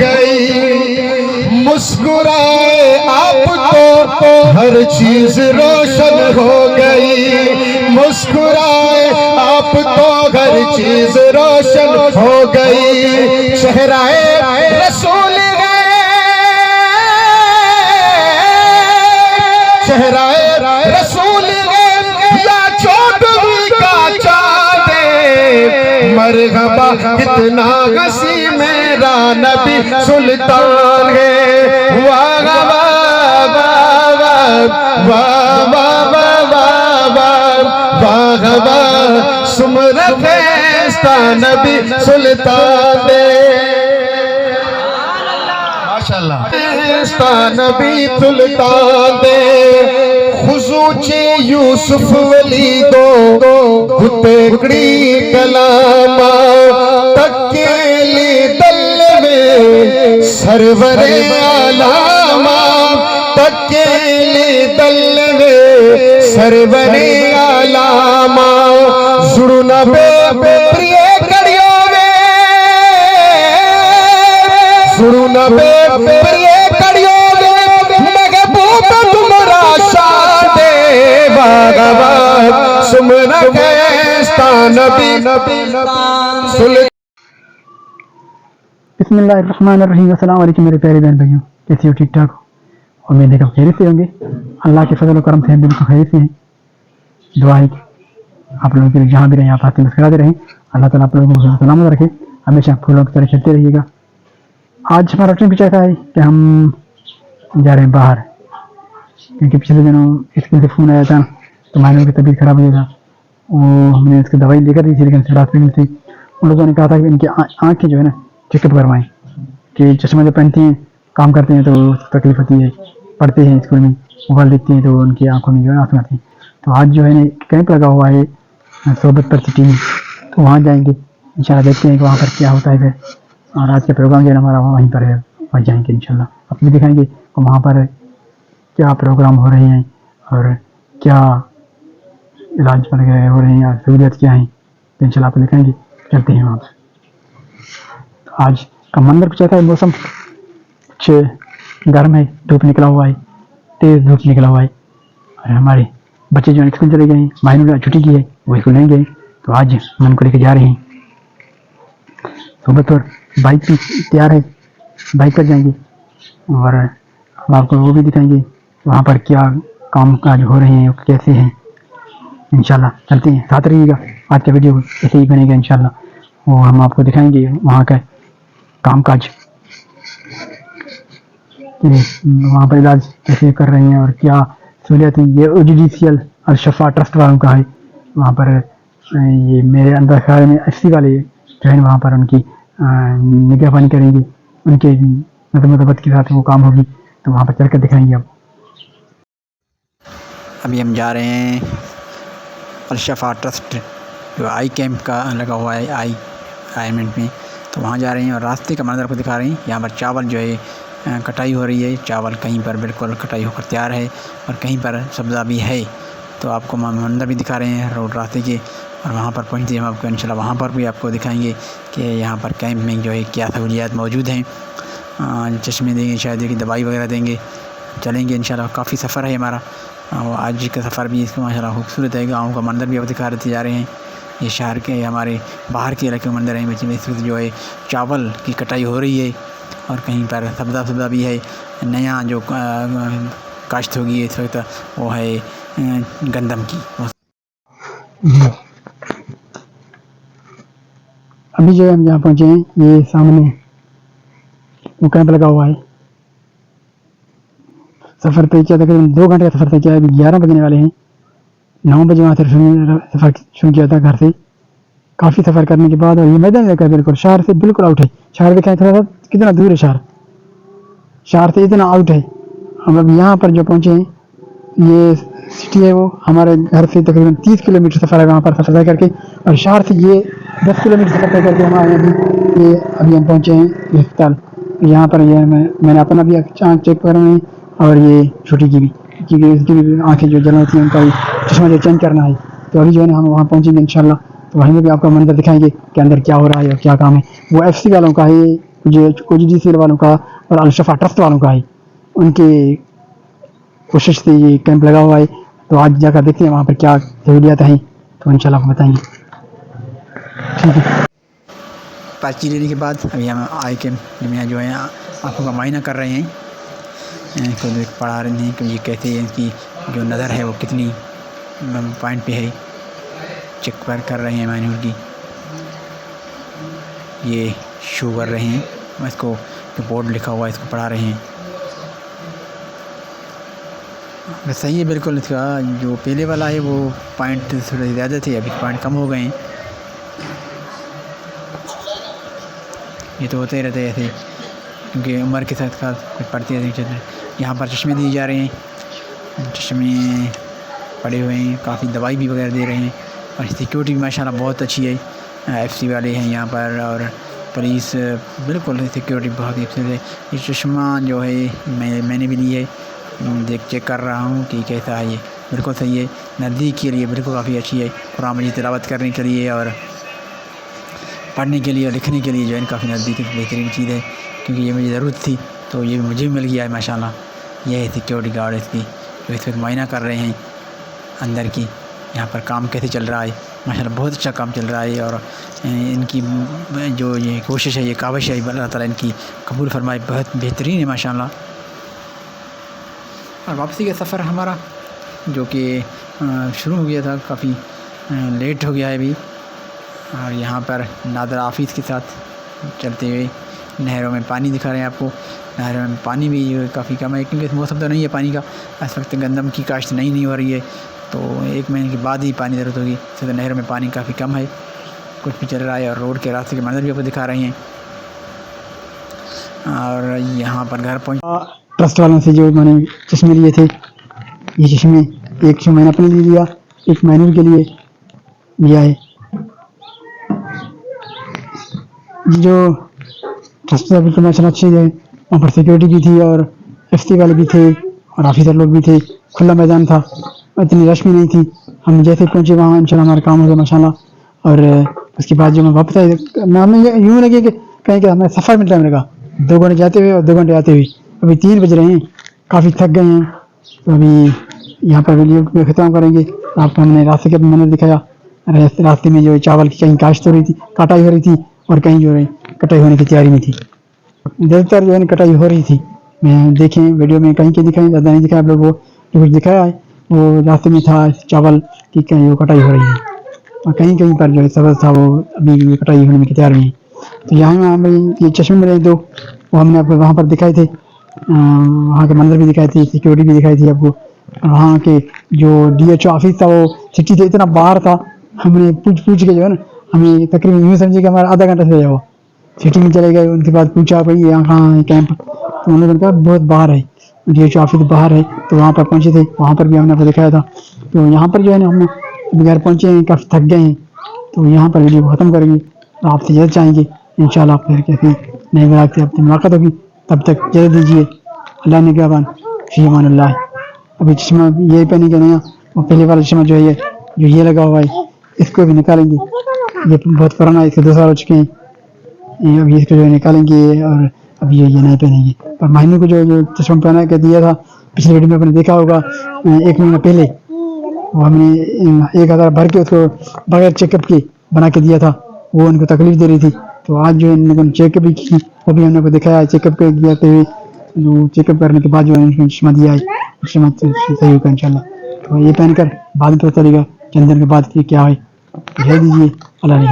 گئی، مسکرائے آپ تو ہر چیز روشن ہو گئی، مسکرائے آپ تو ہر چیز روشن ہو گئی، چہرہ رسول چہرہ رسول یا چودھویں کا چاند، مرحبا کتنا ہنسی میرا نبی سلطان ہے، واہ واہ واہ واہ واہ واہ واہ، سمر فیضتا نبی سلطان ہے، نبی سلطان دے، خضوچے یوسف ولی دو گتکڑی کلاما، تکیلی دل میں سرور علاما، تکیلی دل میں سرور علاما، زڑنا بے پریے کڑیوں میں، زڑنا بے پریے بسم اللہ الرحمن الرحیم۔ السلام علیکم میرے پیارے بہن بھائیوں، کیسے ہو؟ ٹھیک ٹھاک ہو؟ امید ہے کہ خیریت سے ہوں گے، اللہ کے فضل و کرم سے ہم بالکل خیریت سے ہیں۔ دعا ہے کہ آپ لوگوں کے لیے جہاں بھی رہیں آپ ہاتھ مسکراتے رہیں، اللہ تعالیٰ آپ لوگوں کو سلامت رکھے، ہمیشہ پھولوں کی طرح چلتے رہیے گا۔ آج ہمارا ٹرین کچھ ایسا ہے کہ ہم جا رہے ہیں باہر، کیونکہ پچھلے دنوں اسکول سے فون آیا تھا تو مائنوں کی طبیعت خراب ہو گیا تھا، وہ ہم نے اس کی دوائی لے کر دی تھی، لیکن راستے میں سے ان لوگوں نے کہا تھا کہ ان کی آنکھیں جو ہے نا چیک اپ کروائیں، کہ چشمہ جو پہنتے ہیں کام کرتے ہیں تو تکلیف ہوتی ہے، پڑھتے ہیں اسکول میں موبائل دیکھتے ہیں تو ان کی آنکھوں میں جو ہے نا آنسو آتے ہیں۔ تو آج جو ہے نا کیمپ لگا ہوا ہے صحبت پر سٹی میں، تو وہاں جائیں گے انشاءاللہ، دیکھتے ہیں کہ وہاں پر کیا ہوتا ہے پھر، اور آج کا پروگرام جو ہے ہمارا وہیں پر ہے، وہاں جائیں گے انشاءاللہ، آپ بھی دکھائیں گے کہ وہاں پر کیا پروگرام ہو رہے ہیں اور کیا علاج وغیرہ ہو رہے ہیں، سہولیات کیا ہیں، تو انشاءاللہ آپ کو دکھائیں گے، چلتے ہیں وہاں پر۔ آج کا منظر کچھ ایسا ہے، موسم کچھ گرم ہے، دھوپ نکلا ہوا ہے، تیز دھوپ نکلا ہوا ہے، اور ہمارے بچے جو اسکول چلے گئے ہیں، مائنوں نے چھٹی کی ہے وہ اسکول نہیں گئے، تو آج ہم ان کو لے کے جا رہے ہیں صحبت پر، بائک بھی تیار ہے، بائک پر جائیں گے اور ہم آپ کو وہ بھی دکھائیں گے وہاں پر کیا کام کاج ہو رہے ہیں، کیسے ہیں، انشاءاللہ چلتے ہیں، ساتھ رہیے گا، آج کا ویڈیو ایسے ہی بنے گا انشاءاللہ، وہ ہم آپ کو دکھائیں گے وہاں کا کام کاج، وہاں پر علاج کیسے کر رہے ہیں اور کیا سہولیات ہیں۔ یہ OGDCL الشفا ٹرسٹ والوں کا ہے، وہاں پر یہ میرے اندر خیال میں FC والے جو ہے وہاں پر ان کی نگہبانی کریں گے، ان کے نظم و ضبط کے ساتھ وہ کام ہوگی، تو وہاں پر چل کر دکھائیں گے۔ ابھی ہم جا رہے ہیں الشفا ٹرسٹ جو آئی کیمپ کا لگا ہوا ہے، آئیمنٹ میں، تو وہاں جا رہے ہیں اور راستے کا منظر کو دکھا رہے ہیں۔ یہاں پر چاول جو ہے کٹائی ہو رہی ہے، چاول کہیں پر بالکل کٹائی ہو کر تیار ہے اور کہیں پر سبزہ بھی ہے، تو آپ کو منظر بھی دکھا رہے ہیں روڈ راستے کے، اور وہاں پر پہنچتے ہیں ہم آپ کو انشاءاللہ وہاں پر بھی آپ کو دکھائیں گے کہ یہاں پر کیمپ میں جو ہے کیا سہولیات موجود ہیں، چشمے دیں گے، شاید کہ دوائی وغیرہ دیں گے، چلیں گے انشاءاللہ۔ کافی سفر ہے ہمارا، آج کا سفر بھی اس کا ماشاءاللہ خوبصورت ہے، گاؤں کا منظر بھی اب دکھا رہتے جا رہے ہیں، یہ شہر کے ہمارے باہر کے علاقے منظر ہیں، اس وقت جو ہے چاول کی کٹائی ہو رہی ہے اور کہیں پر سبزہ بھی ہے، نیا جو کاشت ہوگی اس وقت وہ ہے گندم کی۔ ابھی جو ہم جہاں پہنچے ہیں یہ سامنے وہ کیمپ لگا ہوا ہے، سفر طے کیا تقریباً 2 گھنٹے کا سفر طے کیا ہے، ابھی 11 بجنے والے ہیں، 9 بجے وہاں سے سفر شروع کیا تھا گھر سے، کافی سفر کرنے کے بعد، اور یہ میدان لگا بالکل شہر سے بالکل آؤٹ ہے، شہر دکھائیں تھوڑا سا کتنا دور ہے، شہر سے اتنا آؤٹ ہے۔ ہم اب یہاں پر جو پہنچے ہیں یہ سٹی ہے، وہ ہمارے گھر سے تقریباً 30 کلومیٹر سفر ہے وہاں پر سفر طے کر کے، اور شہر سے یہ 10 کلومیٹر سفر طے کر کے ہمارے ابھی ہم پہنچے ہیں ہسپتال۔ یہاں پر یہ میں نے اپنا بھی آنکھ چیک کر رہے ہیں اور یہ چھوٹی کی بھی، کیونکہ اس کی بھی آنکھیں جو جل ہوتی ہیں ان کا بھی چشمہ جو چینج کرنا ہے، تو ابھی جو ہے نا ہم وہاں پہنچیں گے انشاءاللہ، تو وہیں بھی آپ کو منظر دکھائیں گے کہ اندر کیا ہو رہا ہے اور کیا کام ہے۔ وہ FC والوں کا ہے मुझे OGDCL वालों का और अलशफा ट्रस्ट वालों का है, उनकी कोशिश से ये कैंप लगा हुआ है। तो आज जाकर देखते हैं वहाँ पर क्या सहूलियात हैं, तो इंशाल्लाह आपको बताएंगे। ठीक है, पर्ची लेने के बाद अभी हम आई कैंप में जो है आँखों का मायना कर रहे हैं, खुद पढ़ा रहे हैं कि ये कहते हैं कि जो नज़र है वो कितनी पॉइंट पे है, चेक कर रहे हैं मायनूर की, ये शो कर रहे हैं, इसको जो बोर्ड लिखा हुआ है इसको पढ़ा रहे हैं। सही है बिल्कुल, इसका जो पहले वाला है वो पॉइंट थोड़े ज़्यादा थे, अभी पॉइंट कम हो गए हैं। ये तो होते ही रहते हैं ऐसे, क्योंकि उम्र के साथ कुछ पढ़ते रहते हैं। यहाँ पर चश्मे दिए जा रहे हैं, चश्मे पड़े हुए हैं, काफ़ी दवाई भी वगैरह दे रहे हैं, और सिक्योरिटी भी माशाल्लाह बहुत अच्छी है। FC वाले हैं यहाँ पर, और पुलिस बिल्कुल सिक्योरिटी बहुत अच्छी है। ये चश्मा जो है मैंने भी ली है, चेक कर रहा हूँ कि कैसा है, ये बिल्कुल सही है, नज़दीक के लिए बिल्कुल काफ़ी अच्छी है। कुरान मजीद तिलावत करने के लिए और पढ़ने के लिए और लिखने के लिए जो है काफ़ी नज़दीक बेहतरीन चीज़ है, क्योंकि ये मुझे ज़रूरत थी तो ये मुझे भी मिल गया है माशाल्लाह। ये है सिक्योरिटी गार्ड इसकी, जो इस वक्त मुआयना कर रहे हैं अंदर की, यहाँ पर काम कैसे चल रहा है। माशाल्लाह बहुत अच्छा काम चल रहा है, और इनकी जो ये कोशिश है, ये काविश है, अल्लाह ताला इनकी कबूल फरमाए, बहुत बेहतरीन है माशाल्लाह। और वापसी का सफ़र हमारा जो कि शुरू हो गया था, काफ़ी लेट हो गया है अभी, और यहाँ पर नादर हाफिज़ के साथ चलते हुए नहरों में पानी दिखा रहे हैं आपको। नहरों में पानी भी काफ़ी कम है, क्योंकि मौसम तो नहीं है पानी का, इस वक्त गंदम की काश्त नहीं हो रही है, तो 1 महीने के बाद ही पानी ज़रूरत होगी। तो नहरों में पानी काफ़ी कम है, कुछ भी चल रहा है, और रोड के रास्ते के मंजर भी आपको दिखा रहे हैं। और यहाँ पर घर पहुँच ट्रस्ट वालों से जो मैंने चश्मे लिए थे, ये चश्मे एक चश्मा मैंने अपने लिए लिया, एक मायनूर के लिए लिया है। जो ट्रस्ट वाले बिल्कुल माशाल्लाह अच्छी है, वहाँ पर सिक्योरिटी भी थी, और FC वाले भी थे, और ऑफिसर लोग भी थे, खुला मैदान था, इतनी रश भी नहीं थी। हम जैसे पहुँचे वहाँ इंशाल्लाह हमारा काम हो गया माशाल्लाह। और उसके बाद जो मैं वापस आए, हमें यूँ लगे कि कहीं कि हमें सफ़र में टाइम लगा, 2 घंटे जाते हुए और 2 घंटे आते हुए, अभी 3 बज रहे हैं, काफ़ी थक गए हैं। तो अभी यहाँ पर वीडियो में ख़त्म करेंगे। आपको हमने रास्ते के मंजर दिखाया, रास्ते में जो है चावल की कहीं काश्त हो रही थी, कटाई हो रही थी, और कहीं जो है कटाई होने की तैयारी में थी। ज़्यादातर जो है कटाई हो रही थी, मैं देखें वीडियो में कहीं के दिखाएं, ज़्यादा नहीं दिखाया आप लोगों को, जो कुछ दिखाया है वो रास्ते में था चावल की कहीं वो कटाई हो रही है, और कहीं कहीं पर जो है सबज था वो अभी भी कटाई होने की तैयारी में। तो यहाँ हमें ये चश्मे मिले 2, वो हमने आपको वहाँ पर दिखाए थे, वहाँ के मंदिर भी दिखाई थी, सिक्योरिटी भी दिखाई थी आपको। वहाँ के जो DHO ऑफिस था वो सिटी से इतना बाहर था, हमने पूछ के जो है ना, हमें तकरीबन यूँ समझे कि हमारा आधा घंटा से गया वो, सिटी में चले गए। उनके बाद पूछा भाई यहाँ कहाँ है कैंप, तो उन्होंने कहा बहुत बाहर है, DHO ऑफिस बाहर है। तो वहाँ पर पहुँचे थे, वहाँ पर भी हमने आपको दिखाया था। तो यहाँ पर जो है ना हम अभी घर पहुँचे हैं, काफ़ी थक गए हैं, तो यहाँ पर वीडियो ख़त्म करेंगे। तो आपसे इजाज़त चाहेंगे, इंशाल्लाह फिर कैसे नए ब्लॉग से आपसे मुलाकात होगी, तब तक इजाज़त दीजिए। अल्लाह ने क्या फी अमानिल्लाह। अभी चश्मा ये पहनेंगे नया, और पहले वाला चश्मा जो है जो ये लगा हुआ है, इसको भी निकालेंगे, ये बहुत पुराना है, इसके 2 साल हो चुके हैं। अभी इसको जो है निकालेंगे, और अभी ये नहीं पहनेंगे। और मायनू को जो चश्मा पहना के दिया था पिछले वीडियो में आपने देखा होगा, 1 महीना पहले वो हमने 1000 भर के उसको बगैर चेकअप के बना के दिया था, वो उनको तकलीफ दे रही थी। तो आज जो है इन्होंने चेकअप भी की, वो भी हमने को दिखाया है, चेकअप करते हुए जो चेकअप करने के बाद जो है चश्मा दिया है, चश्मा सही होगा इंशाल्लाह। तो ये पहनकर बाद में पता चलेगा चंद दिन के बाद क्या है। भेज दीजिए, अल्लाह ने